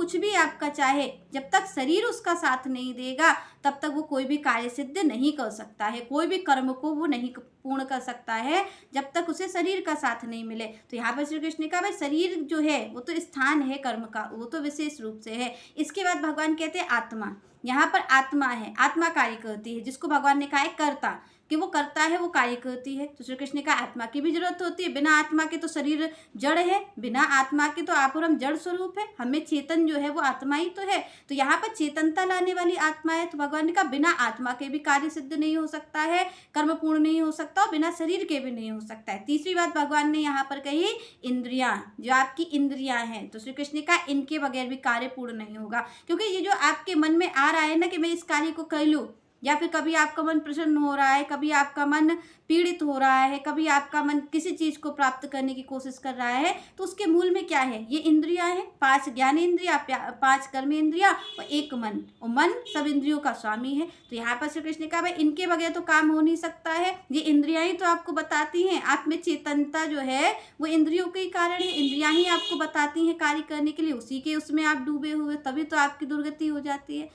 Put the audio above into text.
कुछ भी आपका चाहे, जब तक शरीर उसका साथ नहीं देगा तब तक वो कोई भी कार्य सिद्ध नहीं कर सकता है, कोई भी कर्म को वो नहीं पूर्ण कर सकता है जब तक उसे शरीर का साथ नहीं मिले। तो यहाँ पर श्री कृष्ण ने कहा भाई शरीर जो है वो तो स्थान है कर्म का, वो तो विशेष रूप से है। इसके बाद भगवान कहते हैं आत्मा, यहाँ पर आत्मा है, आत्मा कार्य करती है, जिसको भगवान ने कहा है कर्ता, कि वो करता है, वो कार्य करती है। तो श्री कृष्ण ने कहा आत्मा की भी जरूरत होती है, बिना आत्मा के तो शरीर जड़ है, बिना आत्मा के तो आप और हम जड़ स्वरूप है, हमें चेतन जो है वो आत्मा ही तो है। तो यहाँ पर चेतनता लाने वाली आत्मा है। तो भगवान ने कहा बिना आत्मा के भी कार्य सिद्ध नहीं हो सकता है, कर्म पूर्ण नहीं हो सकता, और बिना शरीर के भी नहीं हो सकता है। तीसरी बात भगवान ने यहाँ पर कही इंद्रियां, जो आपकी इंद्रियां हैं, तो श्री कृष्ण ने कहा इनके बगैर भी कार्य पूर्ण नहीं होगा। क्योंकि ये जो आपके मन में आ रहा है ना कि मैं इस कार्य को कर लूँ, या फिर कभी आपका मन प्रसन्न हो रहा है, कभी आपका मन पीड़ित हो रहा है, कभी आपका मन किसी चीज़ को प्राप्त करने की कोशिश कर रहा है, तो उसके मूल में क्या है? ये इंद्रियां हैं, 5 ज्ञानेंद्रिया, 5 कर्मेंद्रिया और 1 मन, और मन सब इंद्रियों का स्वामी है। तो यहाँ पर श्री कृष्ण ने कहा भाई इनके बगैर तो काम हो नहीं सकता है, ये इंद्रियां ही तो आपको बताती हैं, आप में चेतनता जो है वो इंद्रियों के ही कारण है, इंद्रियां ही आपको बताती हैं कार्य करने के लिए, उसी के उसमें आप डूबे हुए, तभी तो आपकी दुर्गति हो जाती है।